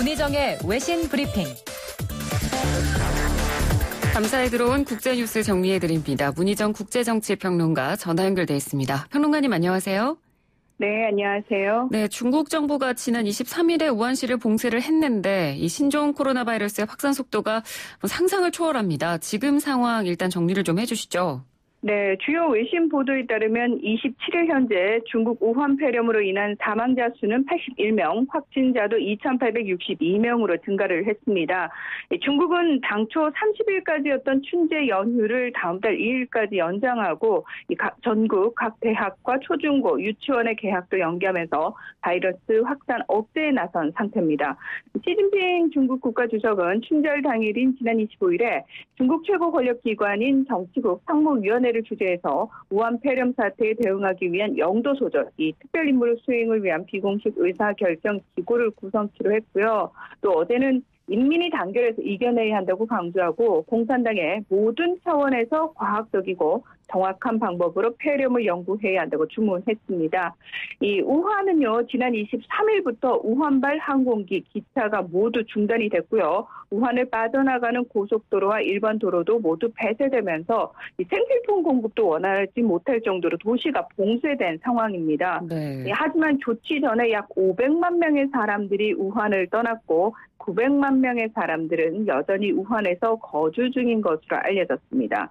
문희정의 외신 브리핑. 감사에 들어온 국제뉴스 정리해드립니다. 문희정 국제정치평론가 전화 연결돼 있습니다. 평론가님 안녕하세요. 네, 안녕하세요. 네, 중국 정부가 지난 23일에 우한시를 봉쇄를 했는데 이 신종 코로나 바이러스의 확산 속도가 상상을 초월합니다. 지금 상황 일단 정리를 좀 해주시죠. 네, 주요 외신 보도에 따르면 27일 현재 중국 우한 폐렴으로 인한 사망자 수는 81명, 확진자도 2,862명으로 증가를 했습니다. 중국은 당초 30일까지였던 춘제 연휴를 다음 달 2일까지 연장하고 전국 각 대학과 초중고, 유치원의 개학도 연기하면서 바이러스 확산 억제에 나선 상태입니다. 시진핑 중국 국가주석은 춘절 당일인 지난 25일에 중국 최고 권력기관인 정치국 상무위원회를 주재해서 우한 폐렴 사태에 대응하기 위한 영도 소절, 이 특별 임무 수행을 위한 비공식 의사결정 기구를 구성키로 했고요. 또 어제는 인민이 단결해서 이겨내야 한다고 강조하고 공산당의 모든 차원에서 과학적이고 정확한 방법으로 폐렴을 연구해야 한다고 주문했습니다. 이 우한은요, 지난 23일부터 우한발 항공기, 기차가 모두 중단이 됐고요. 우한을 빠져나가는 고속도로와 일반 도로도 모두 폐쇄되면서 이 생필품 공급도 원활하지 못할 정도로 도시가 봉쇄된 상황입니다. 네. 하지만 조치 전에 약 500만 명의 사람들이 우한을 떠났고 900만 명의 사람들은 여전히 우한에서 거주 중인 것으로 알려졌습니다.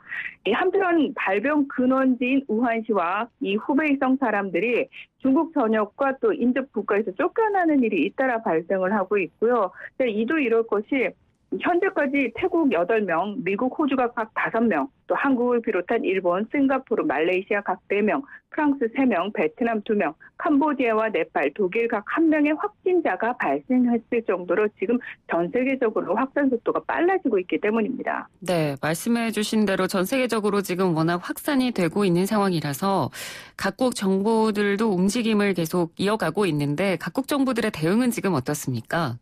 한편 발병 근원지인 우한시와 이 후베이성 사람들이 중국 전역과 또 인접 국가에서 쫓겨나는 일이 잇따라 발생을 하고 있고요. 이도 이럴 것이 현재까지 태국 8명, 미국, 호주가 각 5명, 또 한국을 비롯한 일본, 싱가포르, 말레이시아 각 4명, 프랑스 3명, 베트남 2명, 캄보디아와 네팔, 독일 각 1명의 확진자가 발생했을 정도로 지금 전 세계적으로 확산 속도가 빨라지고 있기 때문입니다. 네, 말씀해 주신 대로 전 세계적으로 지금 워낙 확산이 되고 있는 상황이라서 각국 정부들도 움직임을 계속 이어가고 있는데 각국 정부들의 대응은 지금 어떻습니까?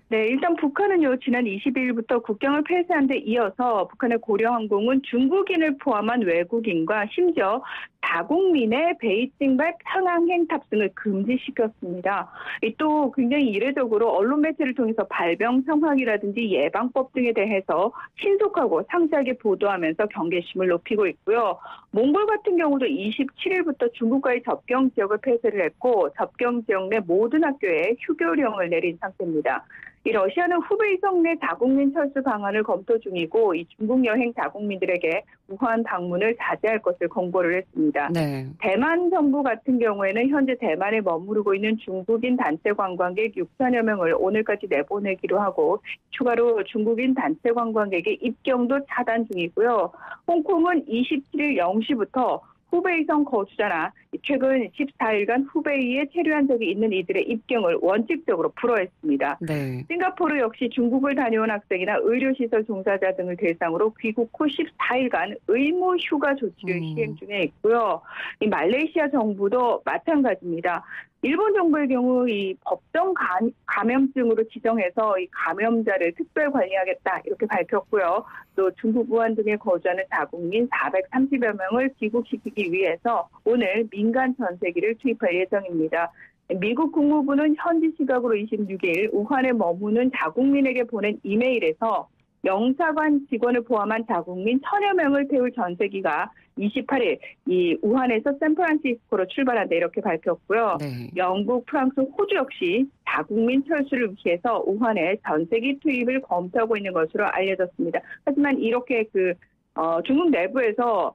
네, 일단 북한은요, 지난 22일부터 국경을 폐쇄한 데 이어서 북한의 고려항공은 중국인을 포함한 외국인과 심지어 다국민의 베이징발 상항행 탑승을 금지시켰습니다. 또 굉장히 이례적으로 언론 매체를 통해서 발병 상황이라든지 예방법 등에 대해서 신속하고 상세하게 보도하면서 경계심을 높이고 있고요. 몽골 같은 경우도 27일부터 중국과의 접경 지역을 폐쇄를 했고 접경 지역 내 모든 학교에 휴교령을 내린 상태입니다. 이 러시아는 후베이성 내 다국민 철수 방안을 검토 중이고 이 중국 여행 다국민들에게 우한 방문을 자제할 것을 권고를 했습니다. 네. 대만 정부 같은 경우에는 현재 대만에 머무르고 있는 중국인 단체 관광객 6천여 명을 오늘까지 내보내기로 하고 추가로 중국인 단체 관광객의 입경도 차단 중이고요. 홍콩은 27일 0시부터 후베이성 거주자나 최근 14일간 후베이에 체류한 적이 있는 이들의 입경을 원칙적으로 불허했습니다. 네. 싱가포르 역시 중국을 다녀온 학생이나 의료시설 종사자 등을 대상으로 귀국 후 14일간 의무 휴가 조치를 시행 중에 있고요. 이 말레이시아 정부도 마찬가지입니다. 일본 정부의 경우 이 법정 감염증으로 지정해서 이 감염자를 특별 관리하겠다 이렇게 밝혔고요. 또 중국 우한 등에 거주하는 다국민 430여 명을 귀국시키기 위해서 오늘 민간 전세기를 투입할 예정입니다. 미국 국무부는 현지 시각으로 26일 우한에 머무는 다국민에게 보낸 이메일에서 영사관 직원을 포함한 다국민 1000여 명을 태울 전세기가 28일 이 우한에서 샌프란시스코로 출발한다 이렇게 밝혔고요. 네. 영국, 프랑스, 호주 역시 다국민 철수를 위해서 우한에 전세기 투입을 검토하고 있는 것으로 알려졌습니다. 하지만 이렇게 중국 내부에서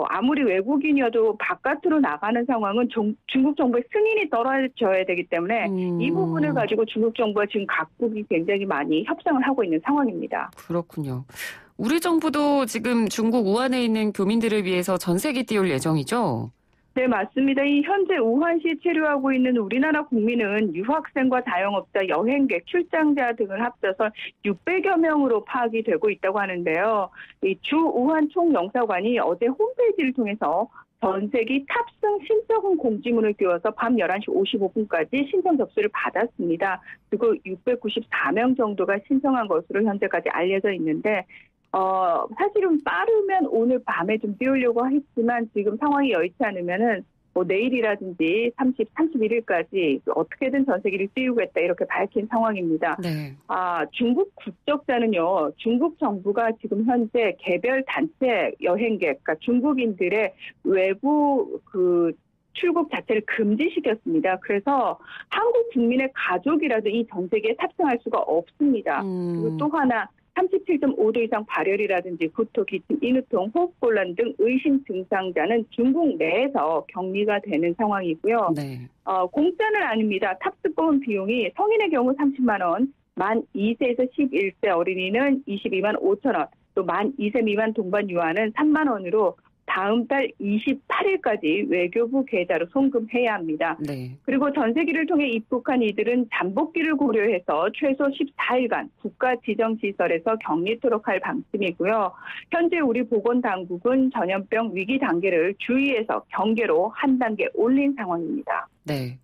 아무리 외국인이어도 바깥으로 나가는 상황은 중국 정부의 승인이 떨어져야 되기 때문에 이 부분을 가지고 중국 정부와 지금 각국이 굉장히 많이 협상을 하고 있는 상황입니다. 그렇군요. 우리 정부도 지금 중국 우한에 있는 교민들을 위해서 전세기 띄울 예정이죠? 네, 맞습니다. 이 현재 우한시에 체류하고 있는 우리나라 국민은 유학생과 자영업자, 여행객, 출장자 등을 합쳐서 600여 명으로 파악이 되고 있다고 하는데요. 이 주 우한 총영사관이 어제 홈페이지를 통해서 전세기 탑승 신청 공지문을 띄워서 밤 11시 55분까지 신청 접수를 받았습니다. 그리고 694명 정도가 신청한 것으로 현재까지 알려져 있는데 사실은 빠르면 오늘 밤에 좀 띄우려고 했지만 지금 상황이 여의치 않으면은 내일이라든지 31일까지 어떻게든 전 세계를 띄우겠다 이렇게 밝힌 상황입니다. 네. 중국 국적자는요. 중국 정부가 지금 현재 개별 단체 여행객, 그러니까 중국인들의 외부 출국 자체를 금지시켰습니다. 그래서 한국 국민의 가족이라도 이 전 세계에 탑승할 수가 없습니다. 그리고 또 하나 37.5도 이상 발열이라든지 구토, 기침, 인후통, 호흡곤란 등 의심 증상자는 중국 내에서 격리가 되는 상황이고요. 네. 공짜는 아닙니다. 탑승권 비용이 성인의 경우 30만 원, 만 2세에서 11세 어린이는 22만 5천 원, 또 만 2세 미만 동반 유아는 3만 원으로 다음 달 28일까지 외교부 계좌로 송금해야 합니다. 네. 그리고 전세기를 통해 입국한 이들은 잠복기를 고려해서 최소 14일간 국가 지정시설에서 격리토록 할 방침이고요. 현재 우리 보건당국은 전염병 위기 단계를 주의해서 경계로 한 단계 올린 상황입니다. 네.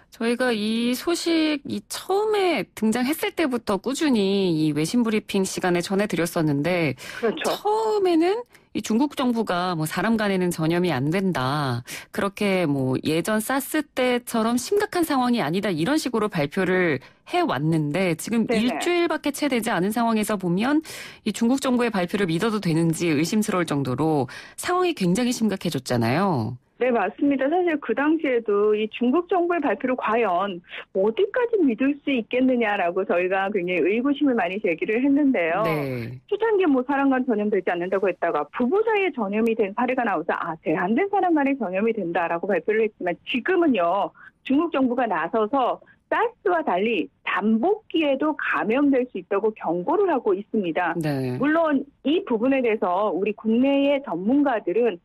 저희가 이 소식이 처음에 등장했을 때부터 꾸준히 이 외신 브리핑 시간에 전해드렸었는데, 그렇죠. 처음에는 이 중국 정부가 사람 간에는 전염이 안 된다. 그렇게 예전 사스 때처럼 심각한 상황이 아니다. 이런 식으로 발표를 해왔는데 지금 네네. 일주일밖에 채 되지 않은 상황에서 보면 이 중국 정부의 발표를 믿어도 되는지 의심스러울 정도로 상황이 굉장히 심각해졌잖아요. 네, 맞습니다. 사실 그 당시에도 이 중국 정부의 발표를 과연 어디까지 믿을 수 있겠느냐라고 저희가 굉장히 의구심을 많이 제기를 했는데요. 네. 초창기에 사람 간 전염되지 않는다고 했다가 부부 사이에 전염이 된 사례가 나오자 제한된 사람 간에 전염이 된다라고 발표를 했지만 지금은요. 중국 정부가 나서서 사스와 달리 잠복기에도 감염될 수 있다고 경고를 하고 있습니다. 네. 물론 이 부분에 대해서 우리 국내의 전문가들은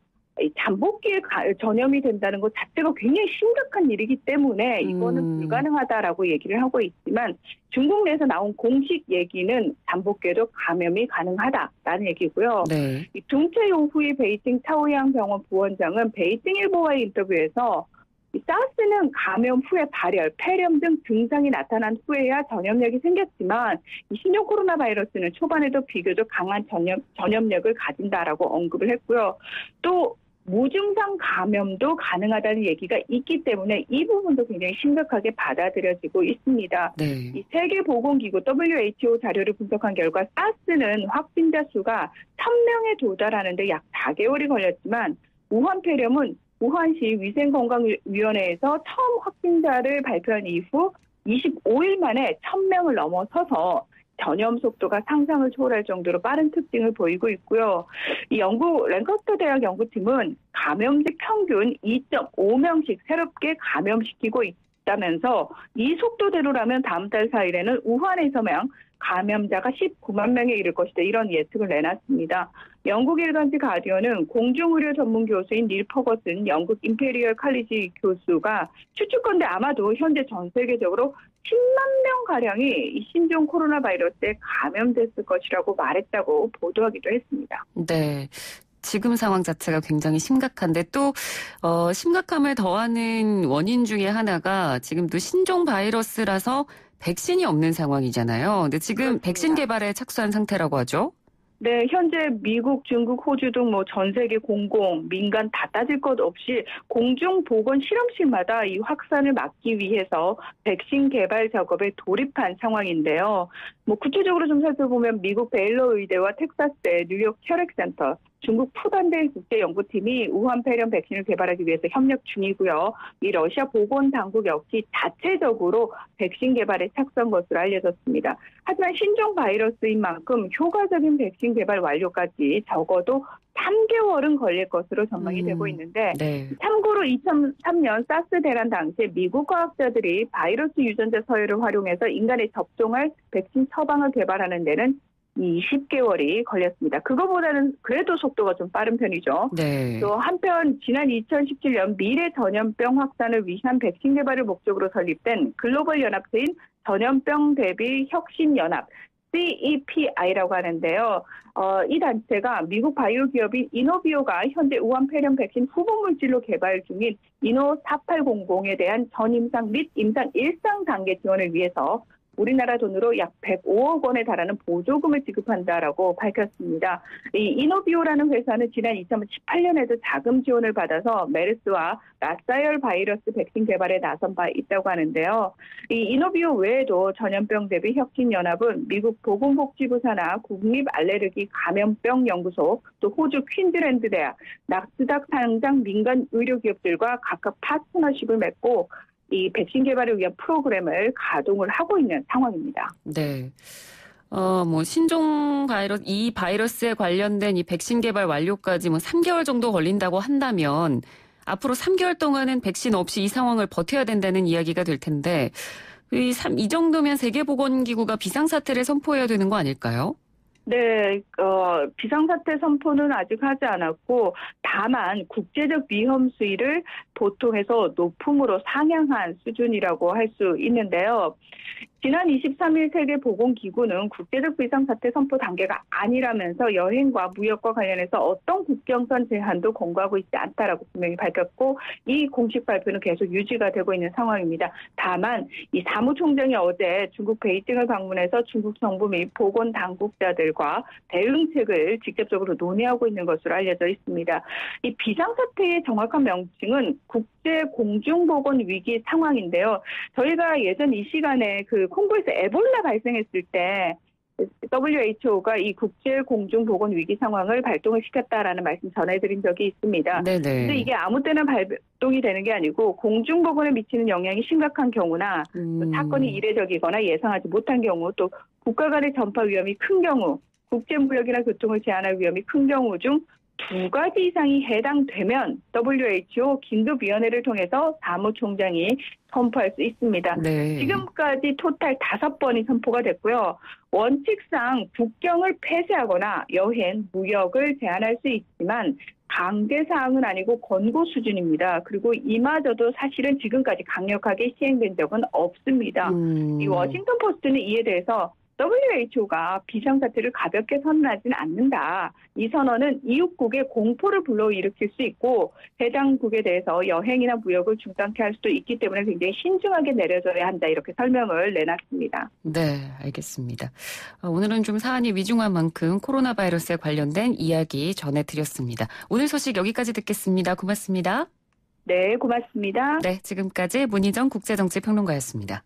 잠복기에 전염이 된다는 것 자체가 굉장히 심각한 일이기 때문에 이거는 불가능하다라고 얘기를 하고 있지만 중국 내에서 나온 공식 얘기는 잠복기에도 감염이 가능하다라는 얘기고요. 네. 중체 요후의 베이징 차오양 병원 부원장은 베이징 일보와의 인터뷰에서 사스는 감염 후에 발열, 폐렴 등 증상이 나타난 후에야 전염력이 생겼지만 이 신종 코로나 바이러스는 초반에도 비교적 강한 전염력을 가진다라고 언급을 했고요. 또 무증상 감염도 가능하다는 얘기가 있기 때문에 이 부분도 굉장히 심각하게 받아들여지고 있습니다. 네. 이 세계보건기구 WHO 자료를 분석한 결과 사스는 확진자 수가 1000명에 도달하는데 약 4개월이 걸렸지만 우한 폐렴은 우한시 위생건강위원회에서 처음 확진자를 발표한 이후 25일 만에 1000명을 넘어서서 전염 속도가 상상을 초월할 정도로 빠른 특징을 보이고 있고요. 이 영국 랭커스터 대학 연구팀은 감염직 평균 2.5명씩 새롭게 감염시키고 있다면서 이 속도대로라면 다음 달 4일에는 우한에서만 감염자가 19만 명에 이를 것이다. 이런 예측을 내놨습니다. 영국 일간지 가디언은 공중의료 전문 교수인 닐 퍼거슨 영국 임페리얼 칼리지 교수가 추측컨대 아마도 현재 전 세계적으로 10만 명가량이 이 신종 코로나 바이러스에 감염됐을 것이라고 말했다고 보도하기도 했습니다. 네. 지금 상황 자체가 굉장히 심각한데 또 심각함을 더하는 원인 중에 하나가 지금도 신종 바이러스라서 백신이 없는 상황이잖아요. 근데 지금 그렇습니다. 백신 개발에 착수한 상태라고 하죠? 네, 현재 미국, 중국, 호주 등 전 세계 공공, 민간 다 따질 것 없이 공중보건 실험실마다 이 확산을 막기 위해서 백신 개발 작업에 돌입한 상황인데요. 구체적으로 좀 살펴보면 미국 베일러 의대와 텍사스대 뉴욕 혈액센터, 중국 푸단대 국제연구팀이 우한 폐렴 백신을 개발하기 위해서 협력 중이고요. 이 러시아 보건당국 역시 자체적으로 백신 개발에 착수한 것으로 알려졌습니다. 하지만 신종 바이러스인 만큼 효과적인 백신 개발 완료까지 적어도 3개월은 걸릴 것으로 전망이 되고 있는데 네. 참고로 2003년 사스 대란 당시에 미국 과학자들이 바이러스 유전자 서열을 활용해서 인간에 접종할 백신 처방을 개발하는 데는 20개월이 걸렸습니다. 그거보다는 그래도 속도가 좀 빠른 편이죠. 네. 또 한편 지난 2017년 미래 전염병 확산을 위한 백신 개발을 목적으로 설립된 글로벌 연합체인 전염병 대비 혁신 연합 CEPI라고 하는데요. 이 단체가 미국 바이오 기업인 이노비오가 현재 우한 폐렴 백신 후보 물질로 개발 중인 이노 4800에 대한 전임상 및 임상 1상 단계 지원을 위해서 우리나라 돈으로 약 105억 원에 달하는 보조금을 지급한다라고 밝혔습니다. 이 이노비오라는 회사는 지난 2018년에도 자금 지원을 받아서 메르스와 라사열 바이러스 백신 개발에 나선 바 있다고 하는데요. 이 이노비오 외에도 전염병 대비 혁신연합은 미국 보건복지부 산하 국립알레르기 감염병 연구소, 또 호주 퀸즐랜드 대학, 나스닥 상장 민간 의료기업들과 각각 파트너십을 맺고 이 백신 개발을 위한 프로그램을 가동을 하고 있는 상황입니다. 네. 신종 바이러스, 이 바이러스에 관련된 이 백신 개발 완료까지 3개월 정도 걸린다고 한다면 앞으로 3개월 동안은 백신 없이 이 상황을 버텨야 된다는 이야기가 될 텐데 이 정도면 세계보건기구가 비상사태를 선포해야 되는 거 아닐까요? 네, 비상사태 선포는 아직 하지 않았고 다만 국제적 위험 수위를 보통에서 높음으로 상향한 수준이라고 할 수 있는데요. 지난 23일 세계보건기구는 국제적 비상사태 선포 단계가 아니라면서 여행과 무역과 관련해서 어떤 국경선 제한도 권고하고 있지 않다라고 분명히 밝혔고 이 공식 발표는 계속 유지가 되고 있는 상황입니다. 다만 이 사무총장이 어제 중국 베이징을 방문해서 중국 정부 및 보건당국자들과 대응책을 직접적으로 논의하고 있는 것으로 알려져 있습니다. 이 비상사태의 정확한 명칭은 국제공중보건위기 상황인데요. 저희가 예전 이 시간에 콩고에서 에볼라 발생했을 때 WHO가 이 국제공중보건위기 상황을 발동을 시켰다라는 말씀 전해드린 적이 있습니다. 그런데 이게 아무 때나 발동이 되는 게 아니고 공중보건에 미치는 영향이 심각한 경우나 사건이 이례적이거나 예상하지 못한 경우, 또 국가 간의 전파 위험이 큰 경우, 국제무역이나 교통을 제한할 위험이 큰 경우 중 2가지 이상이 해당되면 WHO 긴급위원회를 통해서 사무총장이 선포할 수 있습니다. 네. 지금까지 토탈 5번이 선포가 됐고요. 원칙상 국경을 폐쇄하거나 여행, 무역을 제한할 수 있지만 강제사항은 아니고 권고 수준입니다. 그리고 이마저도 사실은 지금까지 강력하게 시행된 적은 없습니다. 이 워싱턴 포스트는 이에 대해서 WHO가 비상사태를 가볍게 선언하지는 않는다. 이 선언은 이웃국의 공포를 불러일으킬 수 있고 해당국에 대해서 여행이나 무역을 중단케 할 수도 있기 때문에 굉장히 신중하게 내려져야 한다. 이렇게 설명을 내놨습니다. 네, 알겠습니다. 오늘은 좀 사안이 위중한 만큼 코로나 바이러스에 관련된 이야기 전해드렸습니다. 오늘 소식 여기까지 듣겠습니다. 고맙습니다. 네, 고맙습니다. 네, 지금까지 문희정 국제정치평론가였습니다.